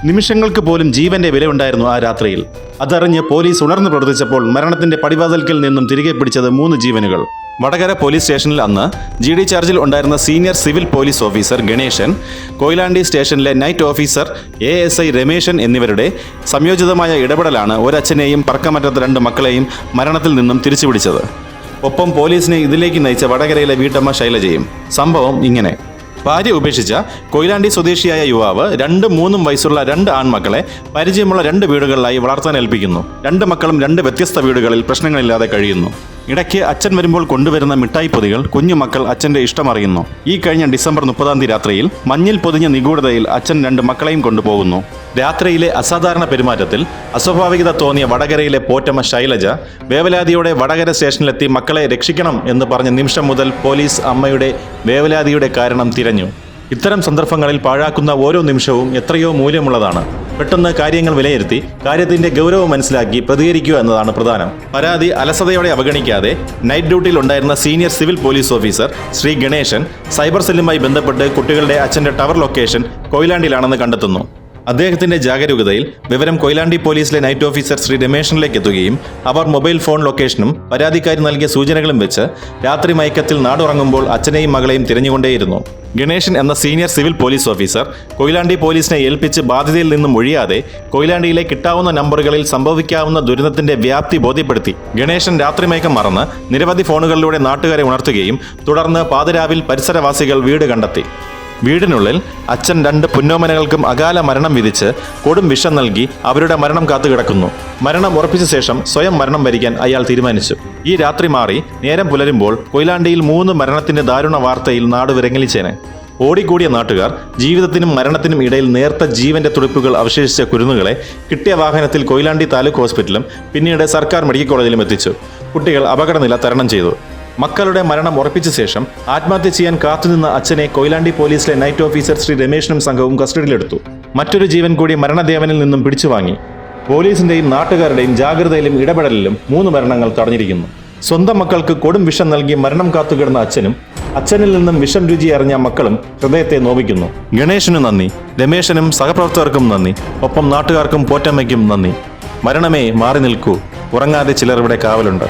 നിമിഷങ്ങൾക്ക് പോലും ജീവന്റെ വിലയുണ്ടായിരുന്നു ആ രാത്രിയിൽ. അതറിഞ്ഞ് പോലീസ് ഉണർന്നു പ്രവർത്തിച്ചപ്പോൾ മരണത്തിന്റെ പടിവാതിൽക്കൽ നിന്നും തിരികെ പിടിച്ചത് 3 ജീവനുകൾ. വടകര പോലീസ് സ്റ്റേഷനിൽ അന്ന് GD ചാർജിൽ ഉണ്ടായിരുന്ന senior civil police officer Ganesan, Koyilandy സ്റ്റേഷനിലെ നൈറ്റ് ഓഫീസർ ASI രമേശൻ എന്നിവരുടെ സംയോജിതമായ ഇടപെടലാണ് ഒരച്ഛനെയും പറക്കമറ്റത്ത 2 മക്കളെയും മരണത്തിൽ നിന്നും തിരിച്ചുപിടിച്ചത്. ഒപ്പം പോലീസിനെ ഇതിലേക്ക് നയിച്ച വടകരയിലെ വീട്ടമ്മ ശൈലജയും. സംഭവം ഇങ്ങനെ: ഭാര്യ ഉപേക്ഷിച്ച കൊയിലാണ്ടി സ്വദേശിയായ യുവാവ് 2ഉം 3ഉം വയസ്സുള്ള 2 ആൺമക്കളെ പരിചയമുള്ള 2 വീടുകളിലായി വളർത്താൻ ഏൽപ്പിക്കുന്നു. 2 മക്കളും 2 വ്യത്യസ്ത വീടുകളിൽ പ്രശ്നങ്ങളില്ലാതെ കഴിയുന്നു. ഇടയ്ക്ക് അച്ഛൻ വരുമ്പോൾ കൊണ്ടുവരുന്ന മിഠായി പൊതികൾ കുഞ്ഞുമക്കൾ അച്ഛൻ്റെ ഇഷ്ടമറിയുന്നു. ഈ കഴിഞ്ഞ ഡിസംബർ 30 രാത്രിയിൽ മഞ്ഞിൽ പൊതിഞ്ഞ നിഗൂഢതയിൽ അച്ഛൻ 2 മക്കളെയും കൊണ്ടുപോകുന്നു. രാത്രിയിലെ അസാധാരണ പെരുമാറ്റത്തിൽ അസ്വാഭാവികത തോന്നിയ വടകരയിലെ പോറ്റമ്മ ശൈലജ വേവലാതിയോടെ വടകര സ്റ്റേഷനിലെത്തി മക്കളെ രക്ഷിക്കണം എന്ന് പറഞ്ഞ നിമിഷം മുതൽ പോലീസ് അമ്മയുടെ വേവലാതിയുടെ കാരണം തിരഞ്ഞു. ഇത്തരം സന്ദർഭങ്ങളിൽ പാഴാക്കുന്ന ഓരോ നിമിഷവും എത്രയോ മൂല്യമുള്ളതാണ്. പെട്ടെന്ന് കാര്യങ്ങൾ വിലയിരുത്തി കാര്യത്തിന്റെ ഗൗരവം മനസ്സിലാക്കി പ്രതികരിക്കുക എന്നതാണ് പ്രധാനം. പരാതി അലസതയോടെ അവഗണിക്കാതെ നൈറ്റ് ഡ്യൂട്ടിയിൽ ഉണ്ടായിരുന്ന senior civil police officer Shri Ganeshan cyber സെല്ലുമായി ബന്ധപ്പെട്ട് കുട്ടികളുടെ അച്ഛന്റെ ടവർ ലൊക്കേഷൻ കൊയിലാണ്ടിയിലാണെന്ന് കണ്ടെത്തുന്നു. അദ്ദേഹത്തിന്റെ ജാഗരൂകതയിൽ വിവരം കൊയിലാണ്ടി പോലീസിലെ നൈറ്റ് ഓഫീസർ ശ്രീ രമേശനിലേക്ക് എത്തുകയും അവർ മൊബൈൽ ഫോൺ ലൊക്കേഷനും പരാതിക്കാരി നൽകിയ സൂചനകളും വെച്ച് രാത്രി മയക്കത്തിൽ നാടുറങ്ങുമ്പോൾ അച്ഛനെയും മകളെയും തിരഞ്ഞുകൊണ്ടേയിരുന്നു. ഗണേശൻ എന്ന senior civil police officer Koyilandy പോലീസിനെ ഏൽപ്പിച്ച് ബാധ്യതയിൽ നിന്നും ഒഴിയാതെ കൊയിലാണ്ടിയിലെ കിട്ടാവുന്ന നമ്പറുകളിൽ സംഭവിക്കാവുന്ന ദുരന്തത്തിന്റെ വ്യാപ്തി ബോധ്യപ്പെടുത്തി. ഗണേശൻ രാത്രിമയക്കം മറന്ന് നിരവധി ഫോണുകളിലൂടെ നാട്ടുകാരെ ഉണർത്തുകയും തുടർന്ന് പാതിരാവിൽ പരിസരവാസികൾ വീട് കണ്ടെത്തി. വീടിനുള്ളിൽ അച്ഛൻ 2 പുന്നോമനകൾക്കും അകാല മരണം വിധിച്ച് കൊടും വിഷം നൽകി അവരുടെ മരണം കാത്തുകിടക്കുന്നു. മരണം ഉറപ്പിച്ച ശേഷം സ്വയം മരണം വരിക്കാൻ അയാൾ തീരുമാനിച്ചു. ഈ രാത്രി മാറി നേരം പുലരുമ്പോൾ കൊയിലാണ്ടിയിൽ 3 മരണത്തിന്റെ ദാരുണ വാർത്തയിൽ നാട് വിരങ്ങലിച്ചേനെ. ഓടിക്കൂടിയ നാട്ടുകാർ ജീവിതത്തിനും മരണത്തിനും ഇടയിൽ നേർത്ത ജീവന്റെ തുടിപ്പുകൾ അവശേഷിച്ച കുരുന്നുകളെ കിട്ടിയ വാഹനത്തിൽ കൊയിലാണ്ടി താലൂക്ക് ഹോസ്പിറ്റലും പിന്നീട് സർക്കാർ മെഡിക്കൽ കോളേജിലും എത്തിച്ചു. കുട്ടികൾ അപകടനില തരണം ചെയ്തു. മക്കളുടെ മരണം ഉറപ്പിച്ച ശേഷം ആത്മഹത്യ ചെയ്യാൻ കാത്തുനിന്ന അച്ഛനെ കൊയിലാണ്ടി പോലീസിലെ നൈറ്റ് ഓഫീസർ ശ്രീ രമേശനും സംഘവും കസ്റ്റഡിയിലെടുത്തു. മറ്റൊരു ജീവൻ കൂടി മരണദേവനിൽ നിന്നും പിടിച്ചുവാങ്ങി. പോലീസിന്റെയും നാട്ടുകാരുടെയും ജാഗ്രതയിലും ഇടപെടലിലും 3 മരണങ്ങൾ തടഞ്ഞിരിക്കുന്നു. സ്വന്തം മക്കൾക്ക് കൊടും വിഷം നൽകി മരണം കാത്തുകിടന്ന അച്ഛനിൽ നിന്നും വിഷം രുചി അറിഞ്ഞ മക്കളും ഹൃദയത്തെ നോവിക്കുന്നു. ഗണേശനു നന്ദി, രമേശനും സഹപ്രവർത്തകർക്കും നന്ദി, ഒപ്പം നാട്ടുകാർക്കും പോറ്റമ്മയ്ക്കും നന്ദി. മരണമേ മാറി നിൽക്കൂ, ഉറങ്ങാതെ ചിലർ ഇവിടെ കാവലുണ്ട്.